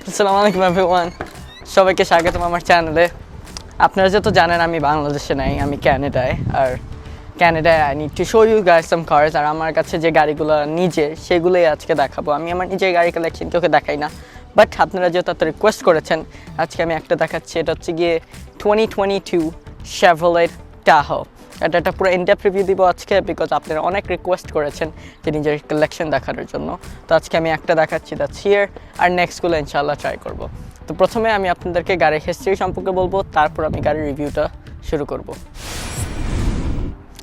আসসালামু আলাইকুম এভরিওয়ান, সবাইকে স্বাগতম আমার চ্যানেলে। আপনারা যত জানেন আমি বাংলাদেশে নাই, আমি ক্যানাডায়। আর ক্যানাডায় I need to show you guys some cars. আর আমার কাছে যে গাড়িগুলো নিজে, সেগুলোই আজকে দেখাবো। আমি আমার নিজের গাড়ি কালেকশন তোকে দেখাই না, বাট আপনারা যেহেতু এত রিকোয়েস্ট করেছেন, আজকে আমি একটা দেখাচ্ছি। এটা হচ্ছে গিয়ে 2022 Chevrolet Tahoe। এটা একটা পুরো ইনডেপথ রিভিউ দিব আজকে, বিকজ আপনারা অনেক রিকোয়েস্ট করেছেন যে নিজের কালেকশন দেখানোর জন্য। তো আজকে আমি একটা দেখাচ্ছি, দ্যাটস হিয়ার। আর নেক্সটগুলো ইনশাআল্লাহ ট্রাই করব। তো প্রথমে আমি আপনাদেরকে গাড়ির হিস্ট্রি সম্পর্কে বলবো, তারপর আমি গাড়ির রিভিউটা শুরু করব।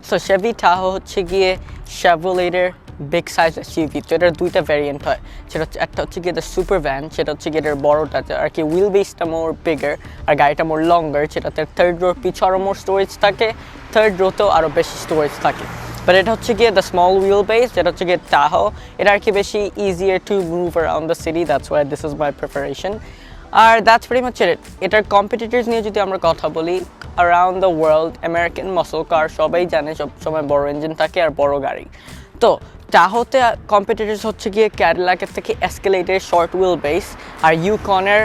সো Chevy Tahoe হচ্ছে গিয়ে Chevrolet-এর বিগ সাইজ SUV। তো এটার দুইটা ভ্যারিয়েন্ট হয়, সেটা হচ্ছে একটা হচ্ছে গিয়ে দ্য সুপার ভ্যান, সেটা হচ্ছে গিয়ে এটার বড়োটা আর কি হুইল বেসটা মোর বিগার, আর গাড়িটা মোর লঙ্গার, সেটাতে থার্ড রোর পিছু আরও মোর স্টোরেজ থাকে, থার্ড রোতেও আরও বেশি স্টোরেজ থাকে। বাট এটা হচ্ছে গিয়ে দ্য স্মল হুইল বেস, যেটা হচ্ছে গিয়ে Tahoe। এটা আর কি বেশি easier to move around the city, that's why this is my preference. আর দ্যাটস ভেরি মাচ ইট। এটার কম্পিটিটর্স নিয়ে যদি আমরা কথা বলি, around the world American muscle car সবাই জানে সব সময় বড় ইঞ্জিন থাকে আর বড় গাড়ি। তো টাহোতে কম্পিটিটর্স হচ্ছে গিয়ে ক্যাডিলাকের থেকে এসকেলেটের শর্ট হুইল বেস, আর ইউকনের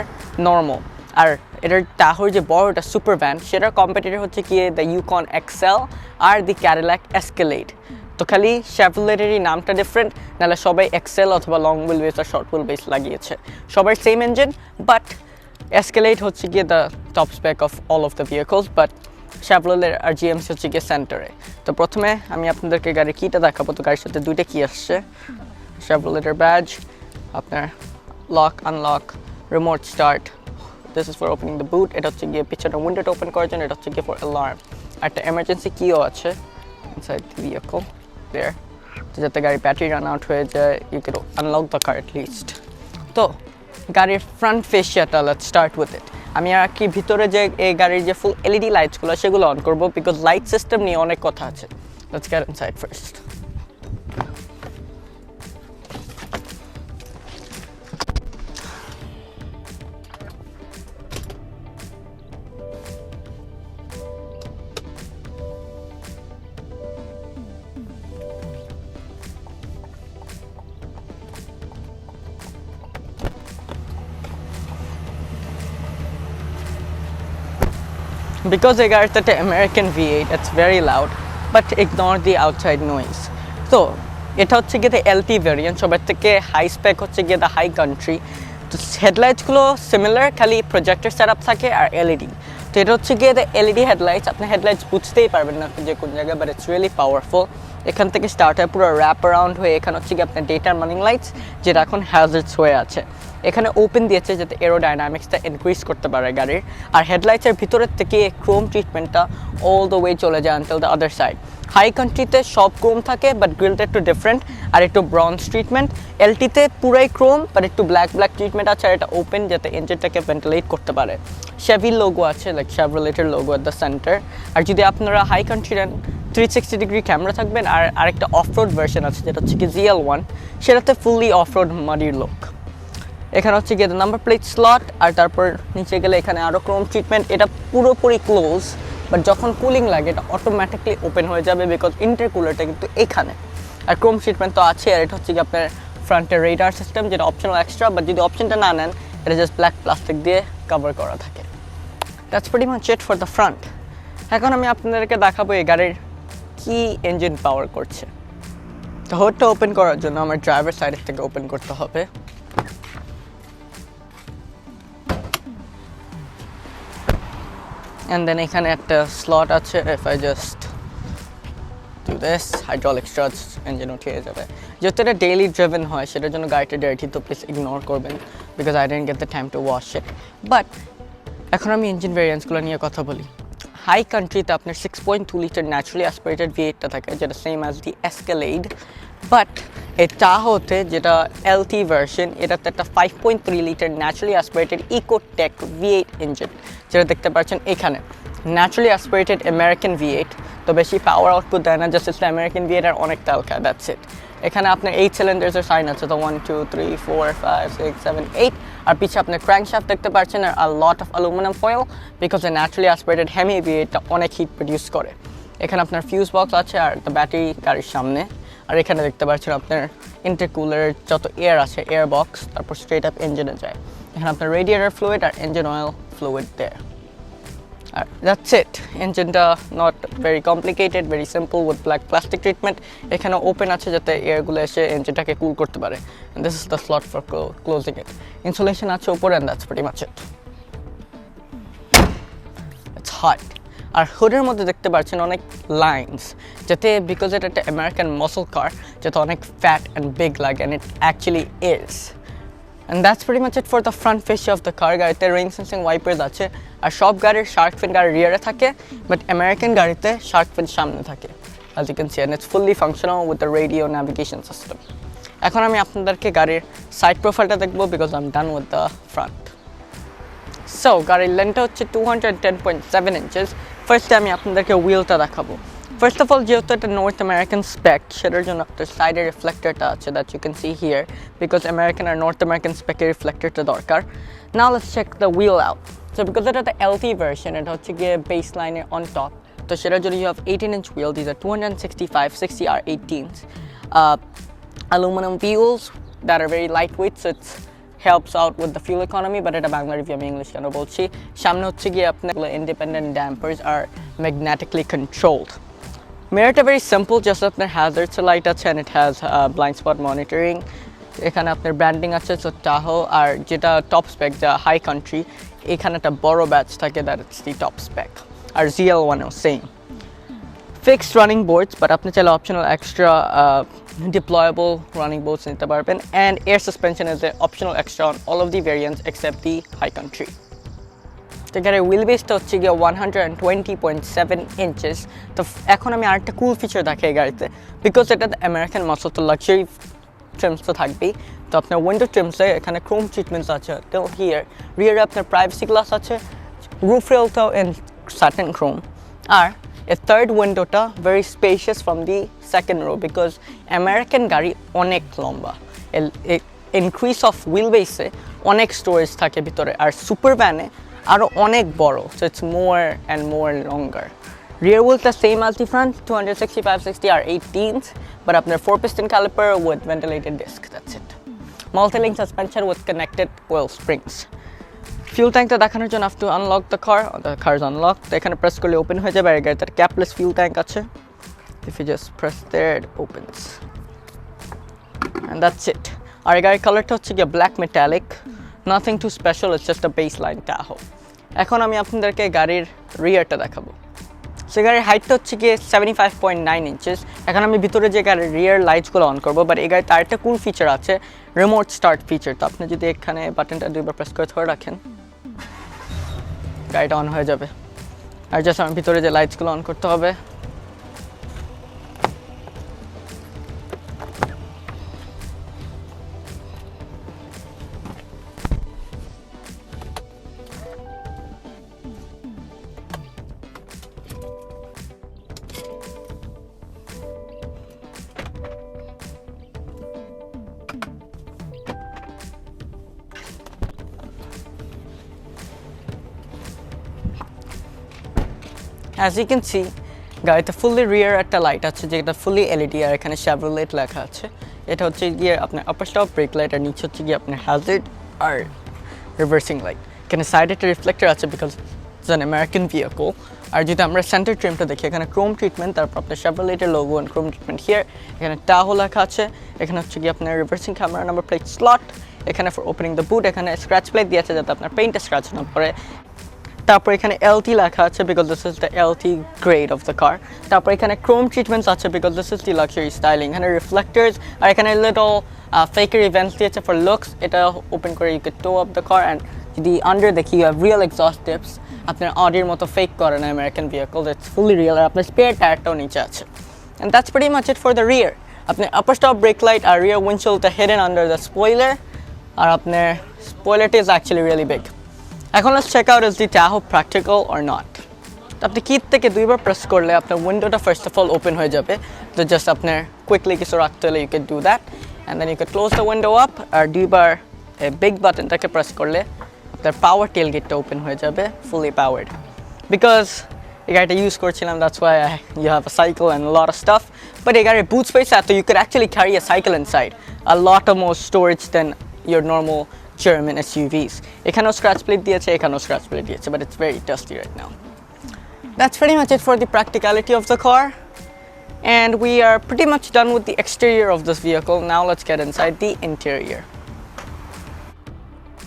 নর্মাল। আর এটার টাহোর যে বড়টা সুপার ভ্যান, সেটার কম্পিটিটর হচ্ছে গিয়ে দ্য ইউকন এক্সেল আর দি ক্যাডিলাক এসকেলেট। তো খালি শেভরলেটেরই নামটা ডিফারেন্ট, নাহলে সবাই এক্সেল অথবা লং হুইল বেস আর শর্ট হুইল বেস লাগিয়েছে। সবার সেম ইঞ্জিন, বাট এসকেলেট হচ্ছে গিয়ে the top spec of all of the vehicles, but Chevrolet আর GMC হচ্ছে গিয়ে সেন্টারে। তো প্রথমে আমি আপনাদেরকে গাড়ির কিটা দেখাবো। তো গাড়ির সাথে দুইটা কি আসছে, Chevrolet-এর ব্যাজ, আপনার lock unlock, remote start, this is for opening the boot. এটা হচ্ছে গিয়ে পিছনে উইন্ডোটা ওপেন করার জন্য, এটা হচ্ছে গিয়ে ফর অ্যালার্ম। আর একটা এমার্জেন্সি কিও আছে ইনসাইড দ্য ভেহিকল দেয়ার, তো যাতে গাড়ির ব্যাটারি রান আউট হয়ে যায়, you can unlock the car at least. তো গাড়ির ফ্রন্ট ফেসিয়াটা, লেটস স্টার্ট উইথ ইট। আমি আর কি ভিতরে যে এই গাড়ির যে ফুল এলইডি লাইটসগুলো, সেগুলো অন করবো, বিকজ লাইট সিস্টেম নিয়ে অনেক কথা আছে। Let's get inside first. Because I got that American V8, it's very loud, but ignore the outside noise. So এটা হচ্ছে গিয়ে LT ভ্যারিয়েন্ট, সবার থেকে হাই স্পেক হচ্ছে গিয়ে দ্য হাই কান্ট্রি। তো হেডলাইটসগুলো সিমিলার, খালি প্রজেক্টর সেট আপ থাকে আর এলইডি। তো এটা হচ্ছে গিয়ে দ্য এলইডি হেডলাইটস। আপনি হেডলাইটস বুঝতেই পারবেন না যে কোন জায়গায়, বাট ইটস রিয়েলি পাওয়ারফুল। এখান থেকে স্টার্ট হয় পুরো র্যাপ অ্যারাউন্ড হয়ে, এখানে হচ্ছে গিয়ে আপনার ডেটার রানিং লাইটস, যেটা এখন হ্যাজার্ডস হয়ে আছে। এখানে ওপেন দিয়েছে যাতে এরোডাইনামিক্সটা ইনক্রিজ করতে পারে গাড়ির। আর হেডলাইটসের ভিতরের থেকে ক্রোম ট্রিটমেন্টটা অল দ্য ওয়ে চলে যায় until the other side. High কান্ট্রিতে সব ক্রোম থাকে, বাট গ্রিলটা একটু ডিফারেন্ট আর একটু ব্রঞ্জ ট্রিটমেন্ট। এলটিতে পুরাই ক্রোম, বাট একটু ব্ল্যাক ট্রিটমেন্ট আছে, আর এটা ওপেন যাতে ইঞ্জিনটাকে ভেন্টিলেট করতে পারে। শেভির লোগো আছে, লাইক শেভরলেটের লোগো অ্যাট দ্য সেন্টার। আর যদি আপনারা হাই কান্ট্রি নেন, 360 ডিগ্রি ক্যামেরা থাকবেন। আর আরেকটা অফরোড ভার্সন আছে, যেটা হচ্ছে কি ZL1, সেটাতে ফুললি অফরোড মাডির লুক। এখানে হচ্ছে গিয়ে নাম্বার প্লেট স্লট, আর তারপর নিচে গেলে এখানে আরও ক্রোম ট্রিটমেন্ট। এটা পুরোপুরি ক্লোজ, বাট যখন কুলিং লাগে এটা অটোমেটিকলি ওপেন হয়ে যাবে, বিকজ ইন্টারকুলারটা কিন্তু এখানে। আর ক্রোম ট্রিটমেন্ট তো আছে। আর এটা হচ্ছে কি আপনার ফ্রন্টের রেডার সিস্টেম, যেটা অপশনাল এক্সট্রা, বাট যদি অপশনটা না নেন, এটা জাস্ট ব্ল্যাক প্লাস্টিক দিয়ে কভার করা থাকে। That's pretty much it for the front. এখন আমি আপনাদেরকে দেখাবো এই গাড়ির কি ইঞ্জিন পাওয়ার করছে। তো হুডটা ওপেন করার জন্য আমার ড্রাইভার সাইডের থেকে ওপেন করতে হবে। And then এখানে একটা স্লট আছে, if I just do this, hydraulic struts, engine উঠিয়ে যাবে। যেহেতু এটা ডেইলি ড্রিভেন হয়, সেটার জন্য গাড়িটা ডার্টি, তো প্লিজ ইগনোর করবেন, because I didn't get the time to wash it. But এখন আমি ইঞ্জিন ভ্যারিয়েন্টসগুলো নিয়ে কথা বলি। হাই কান্ট্রিতে আপনার 6.2 লিটার ন্যাচারালি অ্যাসপিরেটেড V8টা থাকে, যেটা same as the Escalade. But এই টাহোতে যেটা LT ভার্সন, এটাতে একটা 5.3 litre naturally aspirated Ecotec V8 engine, যেটা দেখতে পাচ্ছেন এখানে। ন্যাচারালি অ্যাসপিরেটেড আমেরিকান V8, তো বেশি পাওয়ার আউটপুট দেয় না, জাস্ট আমেরিকান V8 আর অনেক তেল খায়, দ্যাটস ইট। এখানে আপনার 8 সিলিন্ডার্সের সাইন আছে, তো 1 2 3 4 5 6 7 8। আর পিছে আপনি ক্র্যাঙ্কশ্যাফট দেখতে পাচ্ছেন, আর lot of aluminium foil, because naturally aspirated hemi V8টা অনেক হিট প্রডিউস করে। এখানে আপনার ফিউজ বক্স আছে, আর দ্য ব্যাটারি গাড়ির সামনে। আর এখানে দেখতে পাচ্ছেন আপনার ইন্টারকুলারের যত এয়ার আছে, এয়ার বক্স, তারপর স্ট্রেট আপ ইঞ্জিনে যায়। এখানে আপনার radiator fluid R engine oil fluid there. That's it. Engine not very complicated, very simple with black plastic treatment. এখানে open আছে যাতে air গুলো এসে engine-টাকে cool করতে পারে. And this is the slot for closing it. Insulation আছে উপরে and that's pretty much it. It's hot. আর হুডের মধ্যে দেখতে পাচ্ছেন অনেক লাইন্স যাতে বিকজ এটা একটা আমেরিকান মাসল কার যাতে অনেক ফ্যাট অ্যান্ড বিগ লাগে and it actually is and that's pretty much it for the front face of the কার গাড়িতে রেইন সেন্সিং ওয়াইপার্স আছে আর সব গাড়ির শার্ক ফিন গাড়ির রিয়ারে থাকে বাট আমেরিকান গাড়িতে শার্ক ফিন সামনে থাকে as you can see and it's fully functional with the radio navigation system এখন আমি আপনাদেরকে গাড়ির সাইড প্রোফাইলটা দেখবো because I am done with the front so গাড়ির লেন্থটা হচ্ছে 210.7 inches ফার্স্টে আমি আপনাদেরকে হুইলটা দেখাবো ফার্স্ট অফ অল যেহেতু এটা নর্থ আমেরিকান স্পেক সেটার জন্য আপনার সাইডে রিফ্লেক্টরটা আছে that you can see here because American আর নর্থ আমেরিকান স্পেকের রিফ্লেক্টরটা দরকার now let's check the wheel out so because এটা একটা এলটি ভার্সন এটা হচ্ছে গিয়ে বেস লাইনে অন টপ তো সেটার জন্য you have 18-inch wheel these are 265 60 are 18s aluminum wheels that are very lightweight so it's helps out with the fuel economy but এটা বাংলা রিভিউ আমি ইংলিশ কেন বলছি সামনে হচ্ছে গিয়ে আপনার independent dampers are magnetically controlled mirrorটা very simple just আপনার hazards light আছে and it has blind spot monitoring এখানে আপনার ব্র্যান্ডিং আছে so Tahoe আর যেটা টপ স্পেক যা হাই কান্ট্রি এখানে একটা বড় ব্যাচ থাকে that it's the top spec R ZL1 same fixed running boards but আপনি চাইলে optional extra deployable running boards নিতে পারবেন and air suspension is an optional extra on all of the variants except the high country তো গাড়ির wheel বেসটা হচ্ছে গিয়ে 120.7 inches তো এখন আমি আরেকটা কুল ফিচার দেখাই গাড়িতে বিকজ এটা আমেরিকান মাসল তো লাক্সারি ট্রিমস তো থাকবেই তো আপনার উইন্ডো ট্রিমসে এখানে ক্রোম ট্রিটমেন্টস আছে তো রিয়ারে আপনার প্রাইভেসি গ্লাস আছে রুফ রেলটাও ইন satin chrome আর a third window-টা very spacious from the second row because American গাড়ি অনেক লম্বা increase of wheelbase অনেক স্টোরেজ থাকে ভিতরে আর সুপার ভ্যানে আরও অনেক বড় so it's more and more longer rear wheelটা same as the front 265/60 are 18s but আপনার 4-piston caliper with ventilated disc that's it multi-link suspension with connected coil springs fuel tankটা দেখানোর জন্য have to unlock the car is unlocked এখানে press করলে open হয়ে যাবে আর গাড়িটার ক্যাপলেস fuel tank আছে if you just press there it opens and that's it আর গাড়ির কালারটা হচ্ছে গিয়ে black metallic nothing too special it's just a baseline Tahoe এখন আমি আপনাদেরকে গাড়ির রিয়ারটা দেখাবো সো গাড়ির হাইটটা হচ্ছে গিয়ে 75.9 inches এখন আমি ভিতরে যে গাড়ির রিয়ার লাইটসগুলো অন করবো বাট এই গাড়িতে আরেকটা কুল ফিচার আছে রিমোট স্টার্ট ফিচার তো আপনি যদি এখানে বাটনটা দুইবার প্রেস করে ধরে রাখেন গাড়িটা অন হয়ে যাবে আর জাস্ট আমার ভিতরে যে লাইটসগুলো অন করতে হবে as you can see গাড়িতে ফুললি রিয়ার একটা লাইট আছে যেটা ফুললি এলইডি আর এখানে Chevrolet লেখা আছে এটা হচ্ছে গিয়ে আপনার আপার স্টপ ব্রেক লাইট আর নিচে হচ্ছে গিয়ে আপনার হ্যাজার্ড আর রিভার্সিং লাইট এখানে সাইডে একটা রিফ্লেক্টর আছে because it's an American vehicle আর যদি আমরা সেন্টার ট্রিমটা দেখি এখানে ক্রোম ট্রিটমেন্ট তারপর আপনার Chevrolet logo and Chrome treatment here এখানে Tahoe লেখা আছে এখানে হচ্ছে গিয়ে আপনার reversing camera number plate slot এখানে ফর ওপেনিং দ্য বুট এখানে স্ক্র্যাচ প্লেট দিয়েছে যাতে আপনার পেইন্টে স্ক্র্যাচ না পড়ে তারপর এখানে LT লেখা আছে because this is the LT grade of the car তারপর এখানে ক্রোম ট্রিটমেন্টস আছে because this is the luxury styling এখানে রিফ্লেক্টরস আর এখানে লিটল ফেকার ইভেন্টস দিয়েছে ফর লুকস এটা ওপেন করে you can tow up the car and যদি আন্ডার দেখি you have real exhaust tips আপনার অডির মতো ফেক করে না American vehicle it's fully real আর আপনার স্পেয়ার টায়ারটাও নিচে আছে and that's pretty much it for the rear আপনার আপার স্টপ ব্রেক লাইট আর রিয়ার উইন্ডশিল্ডটা হিডেন আন্ডার দ্য স্পয়লার আর আপনার স্পয়লারটা ইজ অ্যাকচুয়ালি রিয়েলি বিগ এখন let's check out is the Tahoe practical or not আপনি কি থেকে দুইবার প্রেস করলে আপনার উইন্ডোটা ফার্স্ট অফ অল ওপেন হয়ে যাবে তো জাস্ট আপনার কুইকলি কিছু রাখতে হলে you can do that and then you can close the window up আর দুইবার এই বিগ বাটনটাকে প্রেস করলে আপনার পাওয়ার টেলগেটটা ওপেন হয়ে যাবে ফুলি পাওয়ার্ড বিকজ এই গাড়িটা ইউজ করছিলাম that's why you have a cycle and lot of stuff but এই গাড়ির বুট স্পেস এত you can actually carry a cycle inside a lot of more storage than your normal German SUVs. এখানেও scratch plate দিয়েছে, এখানেও scratch plate দিয়েছে, but it's very dusty right now. That's pretty much it for the practicality of the car. And we are pretty much done with the exterior of this vehicle. Now let's get inside the interior.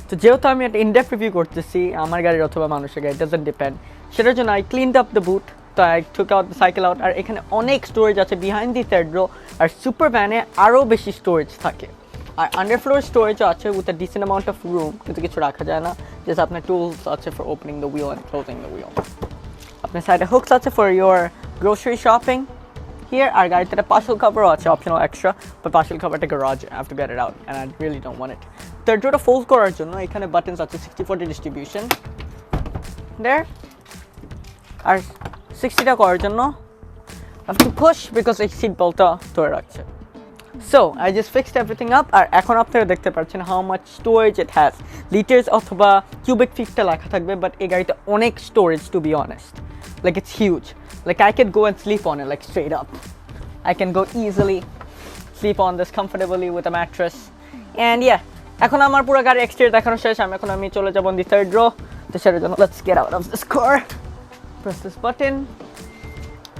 তো যেহেতু আমি একটা in-depth review করতেছি আমার গাড়ির অথবা মানুষের গাড়ি, doesn't depend, সেটার জন্য I cleaned up the boot. তো I took out the cycle out, আর এখানে অনেক স্টোরেজ আছে behind the third row, আর সুপার ভ্যানে আরও বেশি স্টোরেজ থাকে, আর আন্ডারফ্লোর স্টোরেজও আছে with a decent amount of room, কিন্তু কিছু রাখা যায় না, just আপনার টুলস আছে for opening the wheel and closing the wheel. আপনার সাইডে হুকস আছে for your grocery shopping here, আর গাড়িতে একটা পার্সেল কভারও আছে, optional extra, but পার্সেল কভারটা garage, I have to get it out and I really don't want it. Third rowটা fold করার জন্য এখানে বাটনস আছে 60-40 distribution there, আর 60টা করার জন্য I have to push because এই সিট বেল্টটা ধরে রাখছে. So I just fixed everything up, আর এখন আপনারা দেখতে পাচ্ছেন how much storage it has, liters অথবা cubic feetটা লেখা থাকবে, but এই গাড়িতে অনেক storage to be honest, like it's huge, like I could go and sleep on it like straight up. I can go easily sleep on this comfortably with a mattress. And yeah, এখন আমার পুরো গাড়ি exterior দেখানো শেষ, এখন আমি চলে যাব on the third row. তো সেটার জন্য let's get out of this car, press this button,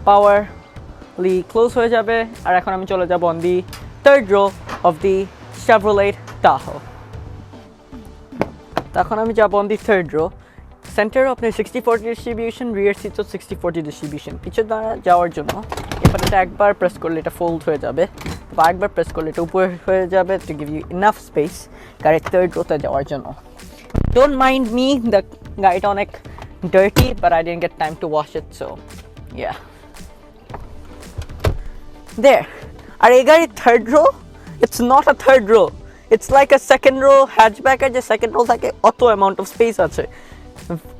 powerly close হয়ে যাবে, আর এখন আমি চলে যাব on the third row of the Chevrolet Tahoe. তো এখন আমি যাব on the third row. Center আপনার 60-40 distribution, rear seats 60-40 distribution. পিছনে যাওয়ার জন্য এবার এটা একবার প্রেস করলে এটা ফোল্ড হয়ে যাবে, বা একবার প্রেস করলে এটা উপরে হয়ে যাবে to give you enough space গাড়ির third row তে যাওয়ার জন্য. Don't mind me, the গাড়িটা অনেক dirty, but I didn't get time to wash it, so yeah. There. আর এই গাড়ির third row, it's not a third row, it's like a second row hatchback, আর যে second row থাকে অত amount of space আছে.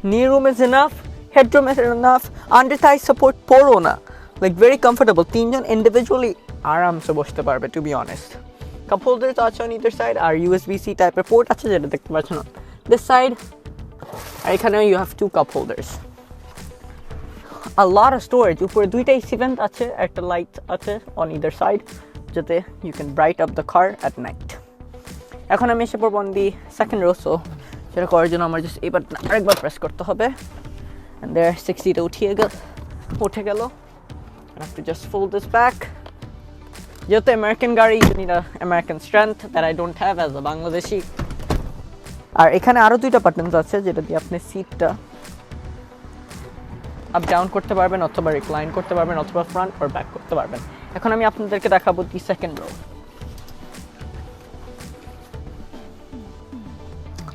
Knee room is enough, headroom is enough, under thigh support পড়ো না, like very comfortable, তিনজন individually আরামসে বসতে পারবে to be honest. Cup holders আছে on either side, R USB-C টাইপের পোর্ট আছে যেটা দেখতে পাচ্ছেন না this side, আর এখানেও you have 2 cup holders. A lot of storage, উপরে দুইটা AC vent আছে, একটা লাইট আছে on either side যাতে you can bright up the car at night. এখন আমি এসে পড়ব on the second row, so সেটা করার জন্য আমার জাস্ট এবার আরেকবার প্রেস করতে হবে, and there 60টা উঠে গেল. I have to just fold this back. যেহেতু আমেরিকান গাড়ি, you need a American strength that I don't have as a Bangladeshi. আর এখানে আরো দুইটা বাটনস আছে যেটা দিয়ে আপনি সিটটা আপ ডাউন করতে পারবেন, অথবা রিক্লাইন করতে পারবেন, অথবা ফ্রন্ট অর ব্যাক করতে পারবেন. এখন আমি আপনাদেরকে দেখাবো the second rho.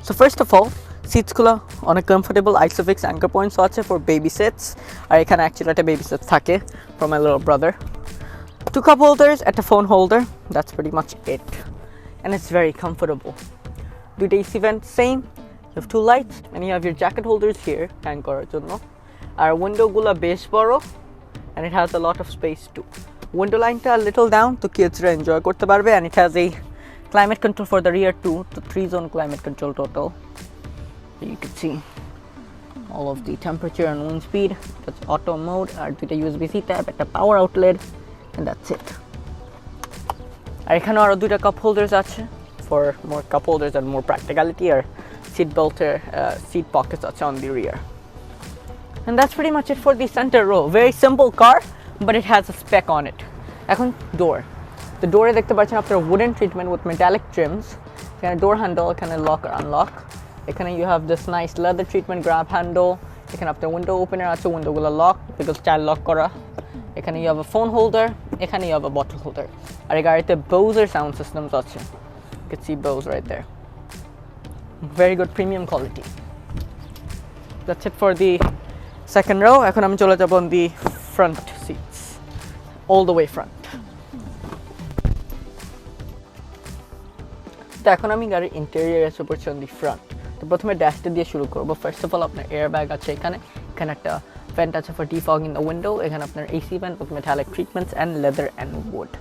So first of all, সিটসগুলো অনেক কমফোর্টেবল, আইসোফিক্স অ্যাঙ্কার পয়েন্টস আছে ফর বেবি সিটস, আর এখানে অ্যাকচুয়ালি একটা বেবি সিটস থাকে for my little brother. 2 cup holders, একটা phone holder, that's pretty much it, and it's very comfortable. দুইটা AC vent same, you have 2 lights, and you have your jacket holders here hang করার জন্য, আর উইন্ডোগুলো বেশ বড়, and it has a lot of space too. Window lineটা a little down তো কিডসরা enjoy করতে পারবে, and it has a climate control for the rear too, so 3-zone climate control total. So you can see all of the temperature and wind speed, that's auto mode, আর দুইটা USB-C tab, একটা power outlet, and that's it. আর এখানে আরো দুইটা cup holders আছে for more cup holders and more practicality, R seat belt seat pockets আছে on the rear. And that's pretty much it for the center row. Very simple car, but it has a spec on it. এখন door. The door দেখতে পাচ্ছেন আপনারা wooden treatment with metallic trims. এখানে door handle, এখানে lock or unlock. এখানে you have this nice leather treatment grab handle. এখানে আপনার window opener আছে, উইন্ডোগুলো lock because child lock করা. এখানে you have a phone holder, এখানে you have a bottle holder. আর এই গাড়িতে Bose sound systems আছে. You can see Bose right there. Very good premium quality. That's it for the second row. এখন আমি চলে যাব on the front seats, all the way front. তো এখন আমি গাড়ির ইন্টেরিয়র এসে পড়ছি on the front. তো প্রথমে ড্যাশটা দিয়ে শুরু করব. ফার্স্ট অফ অল আপনার এয়ার ব্যাগ আছে এখানে একটা vent আছে for defogging the window, এখানে আপনার AC vent with metallic treatments and leather and wood.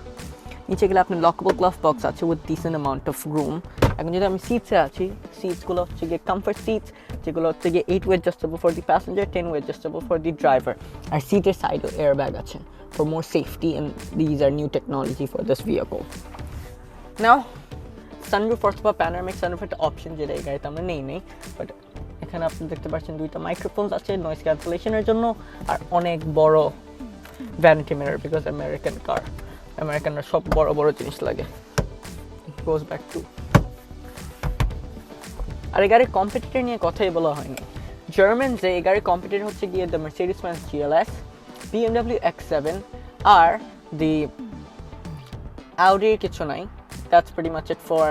নিচে গেলে আপনার lockable glove box আছে with decent amount of room. এখন যদি আমি সিটসে আছি, সিটসগুলো হচ্ছে গিয়ে কমফর্ট সিটস, যেগুলো হচ্ছে গিয়ে 8-way adjustable for the passenger, 10-way adjustable for the driver. আর সিটের সাইডেও এয়ার ব্যাগ আছে for more safety, and these are new technology for this vehicle. Now sunroof অথবা প্যানোরামিক সানরুফ একটা অপশন, যেটা এই গাড়িতে আমরা নেই বাট এখানে আপনি দেখতে পাচ্ছেন দুইটা মাইক্রোফোন আছে নয়েজ ক্যান্সেলেশনের জন্য, আর অনেক বড় ভ্যানিটি মিরর, বিকজ আমেরিকানরা সব বড় বড় জিনিস লাগে। গোজ ব্যাক টু, আর এই গাড়ির কম্পিটিটর নিয়ে কথাই বলা হয়নি। জার্মান যে এই গাড়ির কম্পিটিটর হচ্ছে গিয়ে the Mercedes-Benz GLS, BMW X7 আর দি Audi কিছু নাই। That's pretty much it for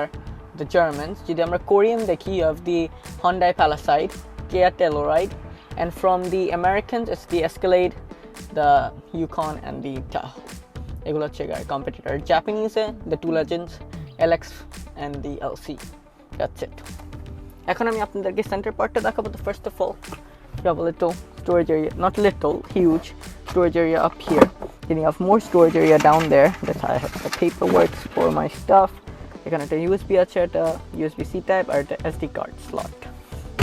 the Germans. যদি আমরা কোরিয়ান দেখি, you have the Hyundai Palisade, Kia Telluride, and from the Americans it's the Escalade, the Yukon and the Tahoe. এগুলো হচ্ছে গাড়ির competitor. জাপানিজে the two legends, LX and the LC. That's it. এখন আমি আপনাদেরকে centre পার্টটা দেখাবো। তো first of all you have a little storage area, not little, huge storage area up here. Then you have more storage area down there that I have the paperwork for my stuff. এখানে একটা USB আছে, একটা USB-C type আর একটা SD card slot।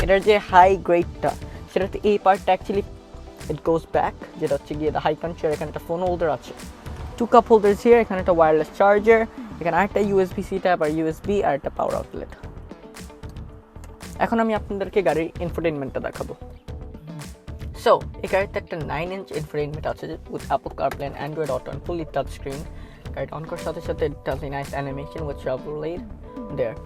এটার যে high গ্রেডটা সেটাতে এই পার্টটা অ্যাকচুয়ালি it goes back, যেটা হচ্ছে গিয়ে the high country। এখানে একটা ফোন হোল্ডার আছে, 2 cup holders here, এখানে একটা wireless charger, এখানে আরেকটা USB-C টাইপ আর USB আর একটা পাওয়ার আউটলেট। এখন আমি আপনাদেরকে গাড়ির ইনফোটেইনমেন্টটা দেখাবো। সো এই গাড়িতে একটা 9-inch ইনফোটেইনমেন্ট আছে with Apple CarPlay and Android Auto and fully touch screen। গাড়িটা অন করার সাথে সাথে it does a nice animation with Chevrolet there.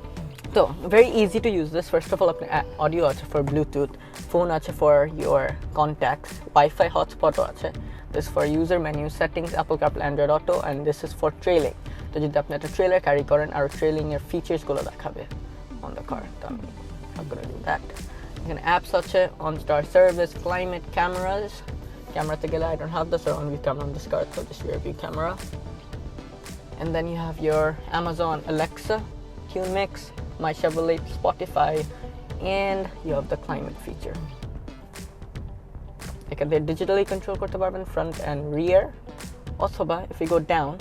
So very easy to use this. First of all, আপনার audio আছে for Bluetooth, phone আছে for your contacts, Wi-Fi hotspot আছে, this for user menu settings, Apple CarPlay, Android Auto, and this is for trailing। তো যদি আপনি একটা trailer carry করেন আর trailing এর ফিচার্সগুলো দেখাবে on the car, তো আমি not gonna do that. এখানে apps আছে, OnStar service, climate, cameras, cameraতে গেলে I don't have this or on-view camera on this car, so just rear view camera. And then you have your Amazon Alexa, QMix, My Chevrolet, Spotify, and you have the climate feature. এখান থেকে digitally control করতে পারবেন front and rear, অথবা if you go down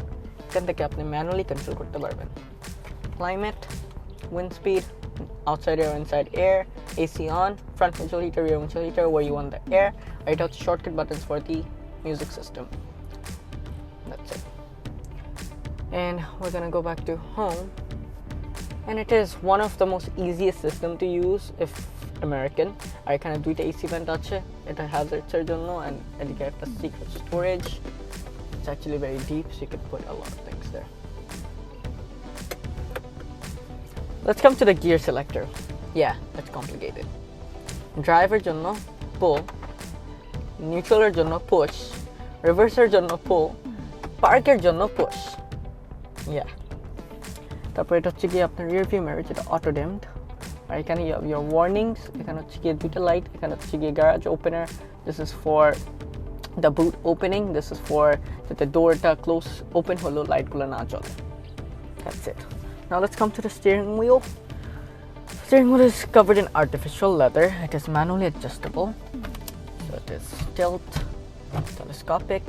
এখান থেকে আপনি manually control করতে পারবেন climate, wind speed, outside air, inside air, AC on, front windshield heater, rear windshield heater, where you want the air. Right out shortcut buttons for the music system. That's it. And we're gonna go back to home. And it is one of the most easiest system to use if American. I kind of do the AC vent আছে, এটা hazards এর জন্য, and you get the secret storage. It's actually very deep, so you could put a lot of things there. Let's come to the gear selector. Yeah, that's complicated. Driver জন্য pull, neutral এর জন্য push, reverse এর জন্য pull, park এর জন্য push. Yeah. তারপর এটা হচ্ছে গিয়ে আপনার rear view mirror, যেটা auto dimmed, আর এখানে you have your warnings, এখানে হচ্ছে গিয়ে দুইটা লাইট, এখানে হচ্ছে গিয়ে garage opener, this is for the boot opening, this is for the doorটা close open হলো লাইটগুলো না জ্বলে। That's it. Now let's come to the steering wheel. Steering wheel is covered in artificial leather. It is manually adjustable, so it is tilt, telescopic,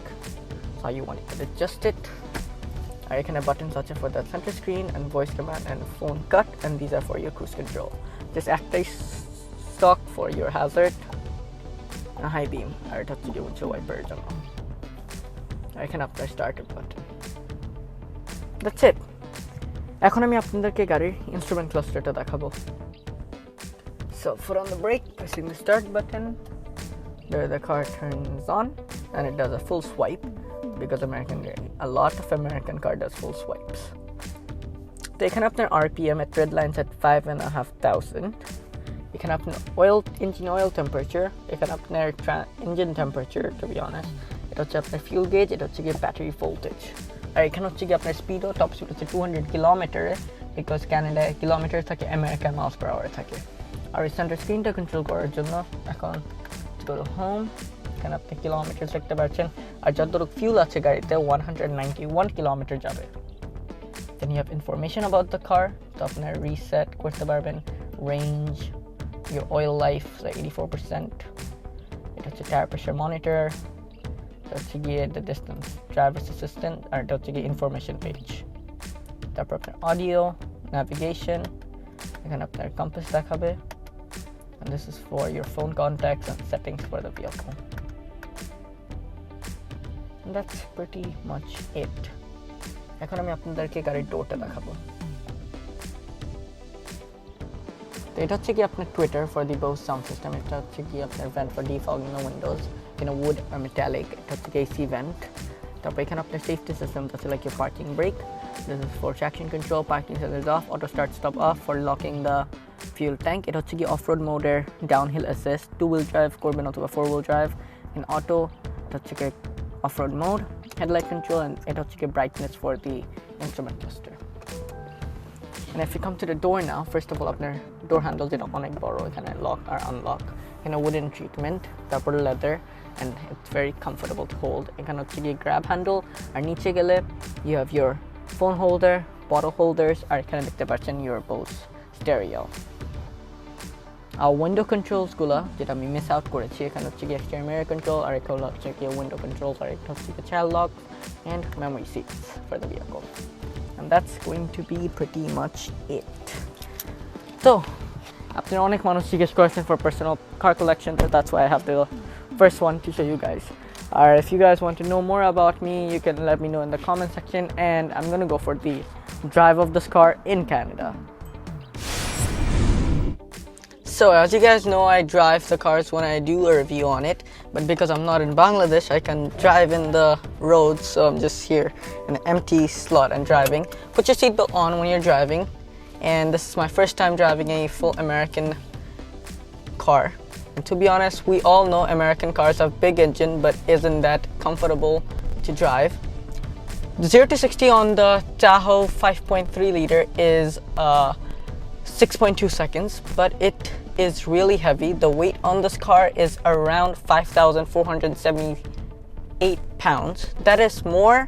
so how you want to adjust it. I can have buttons such as for the center screen and voice command and phone cut, and these are for your cruise control. This active stock for your hazard, a high beam, or touch the windshield wiper. I can have the starter button. That's it. এখন আমি আপনাদেরকে গাড়ির instrument ক্লাস্টারটা দেখাবো। So foot on the brake, pressing the start button, there the car turns on and it does a full swipe, because a lot of American car does full swipes. তো এখানে আপনার RPM at red lines at 5,500, এখানে আপনার engine oil temperature, এখানে আপনার engine temperature, to be honest, এটা হচ্ছে আপনার fuel gauge, এটা হচ্ছে গিয়ে battery voltage, আর এখানে হচ্ছে গিয়ে আপনার স্পিডও টপ স্পিড হচ্ছে 200 কিলোমিটারে, বিকজ ক্যানাডায় কিলোমিটার থাকে, আমেরিকান মাইলস পার আওয়ার থাকে। আর এই সেন্টার স্ক্রিনটা কন্ট্রোল করার জন্য এখন go to home, এখানে আপনি কিলোমিটার দেখতে পাচ্ছেন, আর যতটুকু ফিউল আছে গাড়িতে 191 কিলোমিটার যাবে। Then you have information about the car, তো আপনার রিসেট করতে পারবেন range, your oil life, so 84%, এটা হচ্ছে টায়ার প্রেশার মনিটর, হচ্ছে গিয়ে the distance driver's assistant, আর এটা হচ্ছে গিয়ে information page। তারপর আপনার audio, navigation, এখানে আপনার compass দেখাবে, and this is for your phone contacts and settings for the vehicle. And that's pretty much it. এখন আমি আপনাদেরকে গাড়ির ডোরটা দেখাবো। তো এটা হচ্ছে কি আপনার Twitter for the Bose sound system, এটা হচ্ছে কি আপনার ভেন্ট ফর ডিফগিং দ্য উইন্ডোজ, এখানে উড আর মেটালিক, এটা হচ্ছে কি এসি ভেন্ট। তারপর এখানে আপনার সেফটি সিস্টেম আছে like your parking break, this is for traction control, parking sensor of, auto start stop of for locking the fuel tank. এটা হচ্ছে কি অফ রোড মোডের ডাউনহিল অ্যাসিস্ট, 2 হুইল ড্রাইভ করবেন অথবা 4 হুইল ড্রাইভ ইন অটো, এটা হচ্ছে কি of road mode, headlight control, and এটা হচ্ছে কি brightness for the instrument cluster. And if you come to the door now, first of all, আপনার door handles যেটা অনেক বড়, এখানে lock আর unlock, এখানে wooden treatment, তারপর leather, and it's very comfortable to hold. এখানে হচ্ছে গিয়ে grab handle, আর নিচে গেলে you have your phone holder, bottle holders, আর এখানে দেখতে পাচ্ছেন your Bose stereo. R window controls গুলা যেটা আমি miss out করেছি, এখানে হচ্ছে গিয়ে exterior mirror control, আর এখানে হচ্ছে গিয়ে window controls, আর এটা হচ্ছে গিয়ে child locks and memory seats for the vehicle. And that's going to be pretty much it. So, after অনেক মানুষ জিজ্ঞেস করেছেন for personal car collection, so that's why I have the first one to show you guys. Or if you guys want to know more about me, you can let me know in the comment section, and I'm gonna go for the drive of this car in Canada. So as you guys know, I drive the cars when I do a review on it, but because I'm not in Bangladesh, I can drive in the roads, so I'm just here in an empty slot and driving. Put your seatbelt on when you're driving, and this is my first time driving a full American car. And to be honest, we all know American cars have big engine, but isn't that comfortable to drive. The 0 to 60 on the Tahoe 5.3 liter is 6.2 seconds, but it is really heavy. The weight on this car is around 5,478 pounds. That is more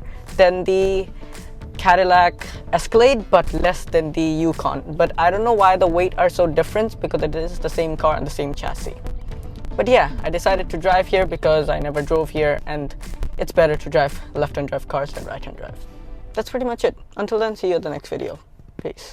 than the Cadillac Escalade, but less than the Yukon. But I don't know why the weight are so different, because it is the same car and the same chassis. But yeah, I decided to drive here because I never drove here, and it's better to drive left-hand drive cars than right-hand drive. That's pretty much it. Until then, see you in the next video. Peace.